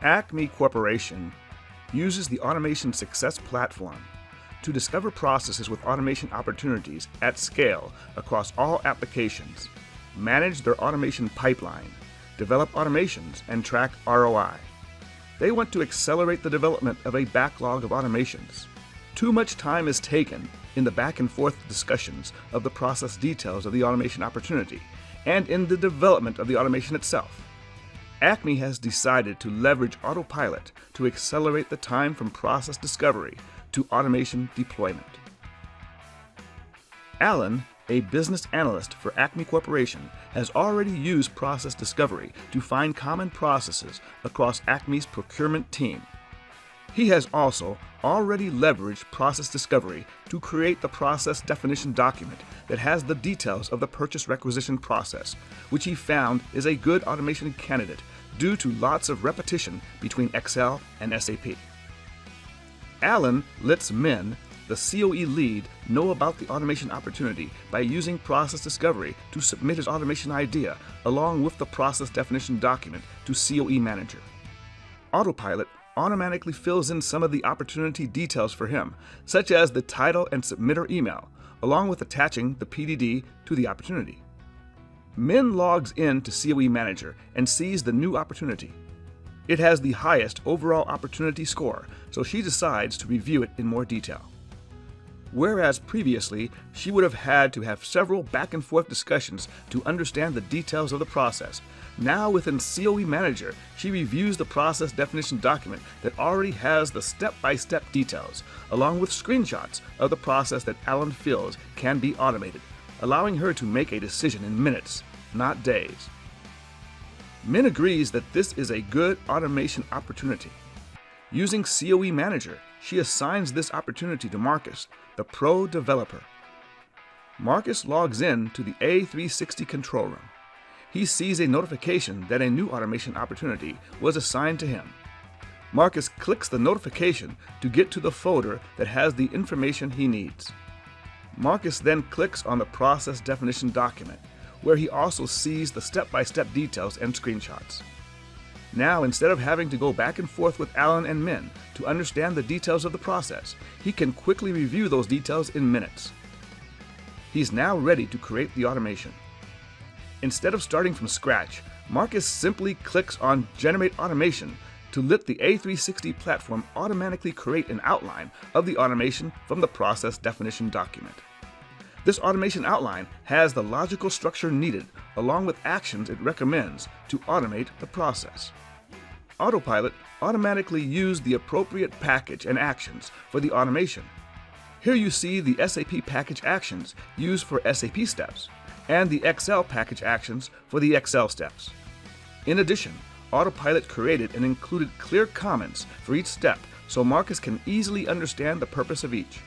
Acme Corporation uses the Automation Success Platform to discover processes with automation opportunities at scale across all applications, manage their automation pipeline, develop automations, and track ROI. They want to accelerate the development of a backlog of automations. Too much time is taken in the back and forth discussions of the process details of the automation opportunity and in the development of the automation itself. Acme has decided to leverage Autopilot to accelerate the time from process discovery to automation deployment. Alan, a business analyst for Acme Corporation, has already used process discovery to find common processes across Acme's procurement team. He has also already leveraged process discovery to create the process definition document that has the details of the purchase requisition process, which he found is a good automation candidate due to lots of repetition between Excel and SAP. Alan lets Min, the COE lead, know about the automation opportunity by using process discovery to submit his automation idea along with the process definition document to COE manager. Autopilot automatically fills in some of the opportunity details for him, such as the title and submitter email, along with attaching the PDD to the opportunity. Min logs in to COE Manager and sees the new opportunity. It has the highest overall opportunity score, so she decides to review it in more detail. Whereas previously, she would have had to have several back and forth discussions to understand the details of the process, now within COE Manager, she reviews the process definition document that already has the step-by-step details, along with screenshots of the process that Alan feels can be automated, allowing her to make a decision in minutes, not days. Min agrees that this is a good automation opportunity. Using COE Manager, she assigns this opportunity to Marcus, the pro developer. Marcus logs in to the A360 control room. He sees a notification that a new automation opportunity was assigned to him. Marcus clicks the notification to get to the folder that has the information he needs. Marcus then clicks on the process definition document, where he also sees the step-by-step details and screenshots. Now, instead of having to go back and forth with Alan and Min to understand the details of the process, he can quickly review those details in minutes. He's now ready to create the automation. Instead of starting from scratch, Marcus simply clicks on Generate Automation to let the A360 platform automatically create an outline of the automation from the process definition document. This automation outline has the logical structure needed, along with actions it recommends to automate the process. Autopilot automatically used the appropriate package and actions for the automation. Here you see the SAP package actions used for SAP steps, and the Excel package actions for the Excel steps. In addition, Autopilot created and included clear comments for each step so Marcus can easily understand the purpose of each.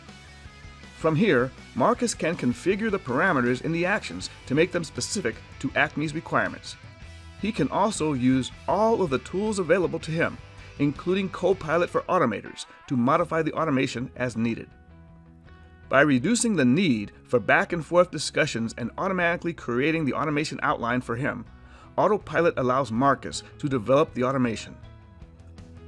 From here, Marcus can configure the parameters in the actions to make them specific to Acme's requirements. He can also use all of the tools available to him, including Copilot for Automators, to modify the automation as needed. By reducing the need for back and forth discussions and automatically creating the automation outline for him, Autopilot allows Marcus to develop the automation.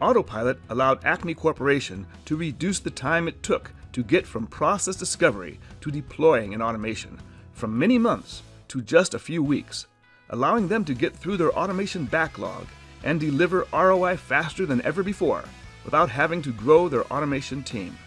Autopilot allowed Acme Corporation to reduce the time it took to get from process discovery to deploying an automation from many months to just a few weeks, allowing them to get through their automation backlog and deliver ROI faster than ever before without having to grow their automation team.